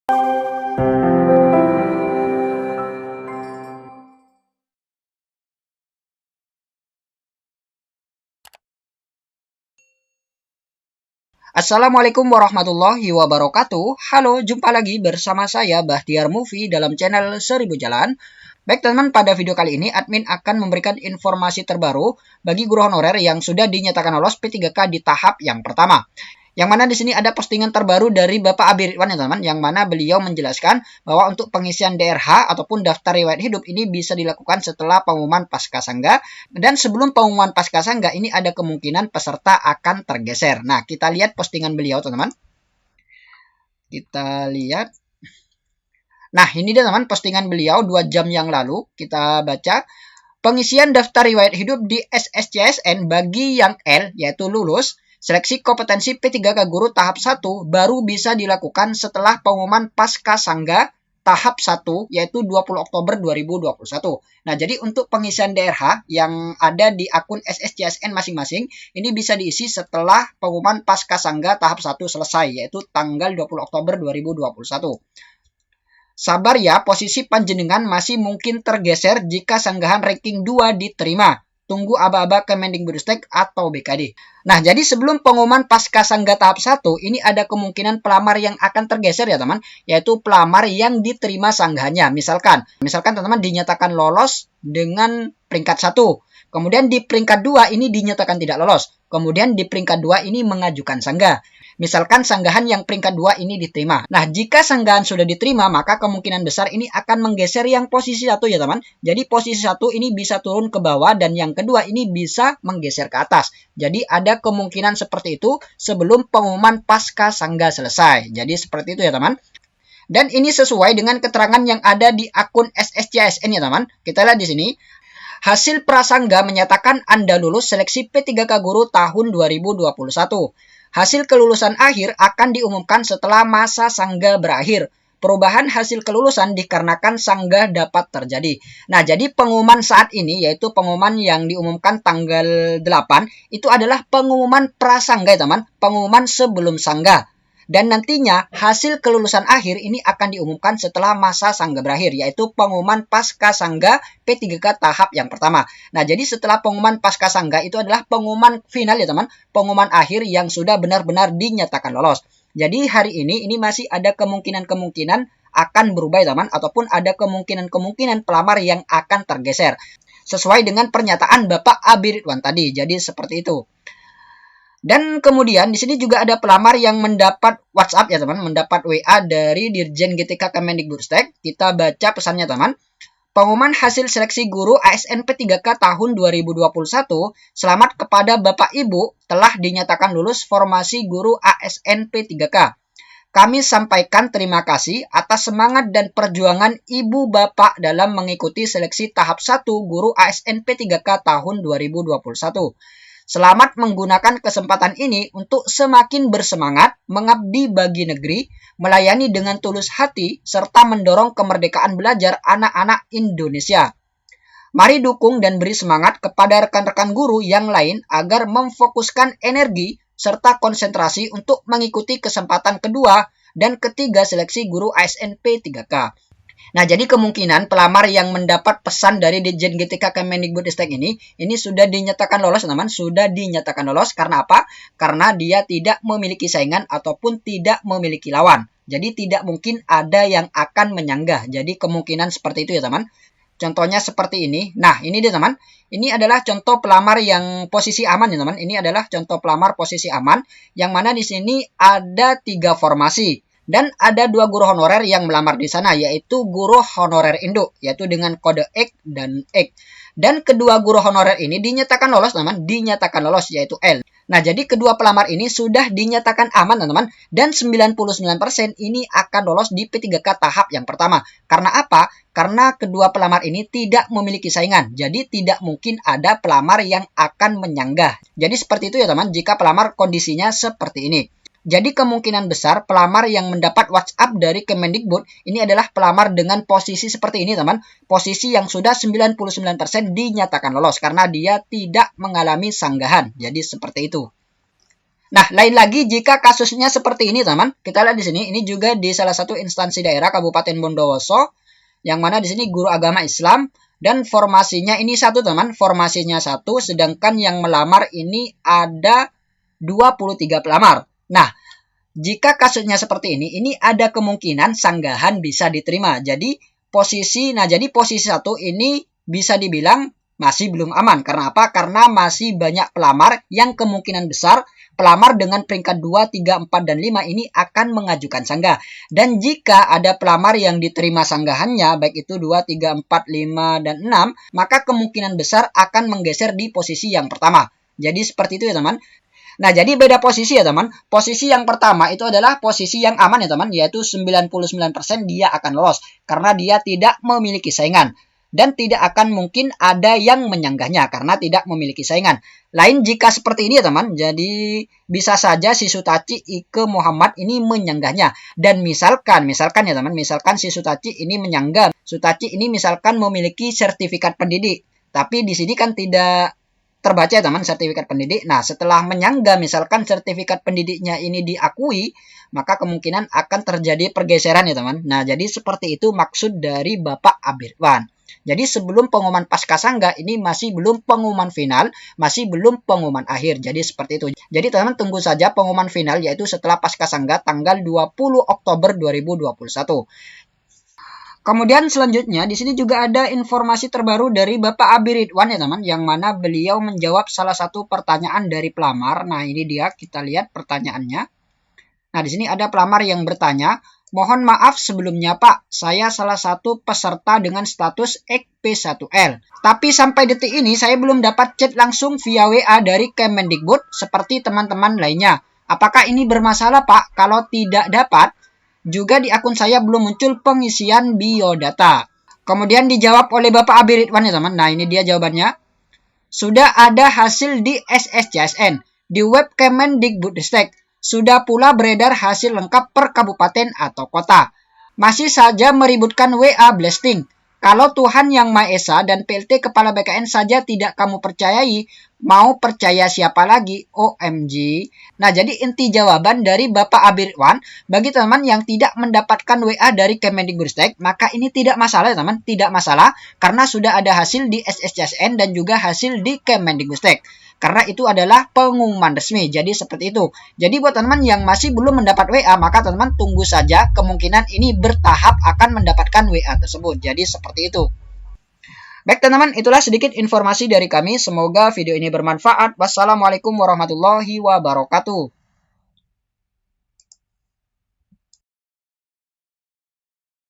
Assalamualaikum warahmatullahi wabarakatuh. Halo, jumpa lagi bersama saya Bahtiar Movie dalam channel 1000 Jalan. Baik teman-teman, pada video kali ini admin akan memberikan informasi terbaru bagi guru honorer yang sudah dinyatakan lolos P3K di tahap yang pertama. Yang mana di sini ada postingan terbaru dari Bapak Abi Ridwan ya teman-teman, yang mana beliau menjelaskan bahwa untuk pengisian DRH ataupun daftar riwayat hidup ini bisa dilakukan setelah pengumuman Paskasangga, dan sebelum pengumuman Paskasangga ini ada kemungkinan peserta akan tergeser. Nah, kita lihat postingan beliau teman-teman. Kita lihat. Nah, ini dia teman postingan beliau 2 jam yang lalu. Kita baca. Pengisian daftar riwayat hidup di SSCSN bagi yang L, yaitu lulus, seleksi kompetensi P3K Guru tahap 1 baru bisa dilakukan setelah pengumuman Paskasangga tahap 1, yaitu 20 Oktober 2021. Nah, jadi untuk pengisian DRH yang ada di akun SSCSN masing-masing, ini bisa diisi setelah pengumuman Paskasangga tahap 1 selesai, yaitu tanggal 20 Oktober 2021. Sabar ya, posisi panjenengan masih mungkin tergeser jika sanggahan ranking 2 diterima. Tunggu aba-aba Kemendikbudristek atau BKD. Nah, jadi sebelum pengumuman Paskasangga tahap 1, ini ada kemungkinan pelamar yang akan tergeser ya teman, yaitu pelamar yang diterima sanggahannya. Misalkan teman-teman dinyatakan lolos dengan peringkat 1. Kemudian di peringkat 2 ini dinyatakan tidak lolos. Kemudian di peringkat 2 ini mengajukan sanggah. Misalkan sanggahan yang peringkat 2 ini diterima. Nah, jika sanggahan sudah diterima, maka kemungkinan besar ini akan menggeser yang posisi 1 ya teman. Jadi posisi 1 ini bisa turun ke bawah dan yang kedua ini bisa menggeser ke atas. Jadi ada kemungkinan seperti itu sebelum pengumuman Paskasangga selesai. Jadi seperti itu ya teman. Dan ini sesuai dengan keterangan yang ada di akun SSCSN ya teman. Kita lihat di sini. Hasil prasangga menyatakan Anda lulus seleksi P3K Guru tahun 2021. Hasil kelulusan akhir akan diumumkan setelah masa sangga berakhir. Perubahan hasil kelulusan dikarenakan sangga dapat terjadi. Nah, jadi pengumuman saat ini, yaitu pengumuman yang diumumkan tanggal 8, itu adalah pengumuman prasangga, teman. Pengumuman sebelum sangga. Dan nantinya hasil kelulusan akhir ini akan diumumkan setelah masa sangga berakhir, yaitu pengumuman Paskasangga P3K tahap yang pertama. Nah, jadi setelah pengumuman Paskasangga itu adalah pengumuman final ya teman, pengumuman akhir yang sudah benar-benar dinyatakan lolos. Jadi hari ini masih ada kemungkinan-kemungkinan akan berubah ya teman, ataupun ada kemungkinan-kemungkinan pelamar yang akan tergeser. Sesuai dengan pernyataan Bapak Abi Ridwan tadi, jadi seperti itu. Dan kemudian di sini juga ada pelamar yang mendapat WhatsApp ya teman, mendapat WA dari Dirjen GTK Kemendikbudristek. Kita baca pesannya teman. Pengumuman hasil seleksi guru ASN P3K tahun 2021, selamat kepada Bapak Ibu telah dinyatakan lulus formasi guru ASN P3K. Kami sampaikan terima kasih atas semangat dan perjuangan Ibu Bapak dalam mengikuti seleksi tahap 1 guru ASN P3K tahun 2021. Selamat menggunakan kesempatan ini untuk semakin bersemangat mengabdi bagi negeri, melayani dengan tulus hati, serta mendorong kemerdekaan belajar anak-anak Indonesia. Mari dukung dan beri semangat kepada rekan-rekan guru yang lain agar memfokuskan energi serta konsentrasi untuk mengikuti kesempatan kedua dan ketiga seleksi guru ASN P3K. Nah, jadi kemungkinan pelamar yang mendapat pesan dari Dirjen GTK Kemendikbudristek ini sudah dinyatakan lolos, teman. Sudah dinyatakan lolos karena apa? Karena dia tidak memiliki saingan ataupun tidak memiliki lawan. Jadi tidak mungkin ada yang akan menyanggah. Jadi kemungkinan seperti itu ya, teman. Contohnya seperti ini. Nah, ini dia, teman. Ini adalah contoh pelamar yang posisi aman ya, teman. Ini adalah contoh pelamar posisi aman yang mana di sini ada 3 formasi. Dan ada 2 guru honorer yang melamar di sana, yaitu guru honorer induk, yaitu dengan kode X dan X. Dan kedua guru honorer ini dinyatakan lolos, teman, dinyatakan lolos, yaitu L. Nah, jadi kedua pelamar ini sudah dinyatakan aman, teman-teman, dan 99% ini akan lolos di P3K tahap yang pertama. Karena apa? Karena kedua pelamar ini tidak memiliki saingan, jadi tidak mungkin ada pelamar yang akan menyanggah. Jadi seperti itu ya, teman, jika pelamar kondisinya seperti ini. Jadi kemungkinan besar pelamar yang mendapat WhatsApp dari Kemendikbud ini adalah pelamar dengan posisi seperti ini, teman. Posisi yang sudah 99% dinyatakan lolos karena dia tidak mengalami sanggahan. Jadi seperti itu. Nah, lain lagi jika kasusnya seperti ini, teman. Kita lihat di sini, ini juga di salah satu instansi daerah Kabupaten Bondowoso, yang mana di sini guru agama Islam dan formasinya ini satu, teman. Formasinya satu, sedangkan yang melamar ini ada 23 pelamar. Nah, jika kasusnya seperti ini ada kemungkinan sanggahan bisa diterima. Jadi posisi satu ini bisa dibilang masih belum aman. Karena apa? Karena masih banyak pelamar yang kemungkinan besar pelamar dengan peringkat 2, 3, 4, dan 5 ini akan mengajukan sanggah. Dan jika ada pelamar yang diterima sanggahannya, baik itu 2, 3, 4, 5, dan 6, maka kemungkinan besar akan menggeser di posisi yang pertama. Jadi seperti itu ya teman. Nah, jadi beda posisi ya teman. Posisi yang pertama itu adalah posisi yang aman ya teman, yaitu 99% dia akan lolos karena dia tidak memiliki saingan. Dan tidak akan mungkin ada yang menyanggahnya karena tidak memiliki saingan. Lain jika seperti ini ya teman, jadi bisa saja si Sutaci Ike Muhammad ini menyanggahnya. Dan misalkan ya teman, misalkan si Sutaci ini menyanggah. Sutaci ini misalkan memiliki sertifikat pendidik. Tapi di sini kan tidak terbaca ya teman sertifikat pendidik. Nah, setelah menyanggah misalkan sertifikat pendidiknya ini diakui, maka kemungkinan akan terjadi pergeseran ya teman. Nah, jadi seperti itu maksud dari Bapak Abirwan. Jadi sebelum pengumuman pasca sangga ini masih belum pengumuman final, masih belum pengumuman akhir. Jadi seperti itu. Jadi teman-teman tunggu saja pengumuman final yaitu setelah pasca sangga tanggal 20 Oktober 2021. Kemudian selanjutnya di sini juga ada informasi terbaru dari Bapak Abi Ridwan ya teman, yang mana beliau menjawab salah satu pertanyaan dari pelamar. Nah, ini dia, kita lihat pertanyaannya. Nah, di sini ada pelamar yang bertanya, "Mohon maaf sebelumnya Pak, saya salah satu peserta dengan status XP1L. Tapi sampai detik ini saya belum dapat chat langsung via WA dari Kemendikbud seperti teman-teman lainnya. Apakah ini bermasalah Pak? Kalau tidak dapat, juga di akun saya belum muncul pengisian biodata." Kemudian dijawab oleh Bapak Abi Ridwan ya teman. Nah, ini dia jawabannya. "Sudah ada hasil di SSCSN, di web Kemendikbudristek. Sudah pula beredar hasil lengkap per kabupaten atau kota. Masih saja meributkan WA blasting. Kalau Tuhan Yang Maha Esa dan PLT Kepala BKN saja tidak kamu percayai, mau percaya siapa lagi? OMG." Nah, jadi inti jawaban dari Bapak Abirwan, bagi teman yang tidak mendapatkan WA dari Kemendikbudristek, maka ini tidak masalah ya teman, tidak masalah karena sudah ada hasil di SSCSN dan juga hasil di Kemendikbudristek. Karena itu adalah pengumuman resmi. Jadi seperti itu. Jadi buat teman-teman yang masih belum mendapat WA, maka teman-teman tunggu saja. Kemungkinan ini bertahap akan mendapatkan WA tersebut. Jadi seperti itu. Baik teman-teman, itulah sedikit informasi dari kami. Semoga video ini bermanfaat. Wassalamualaikum warahmatullahi wabarakatuh.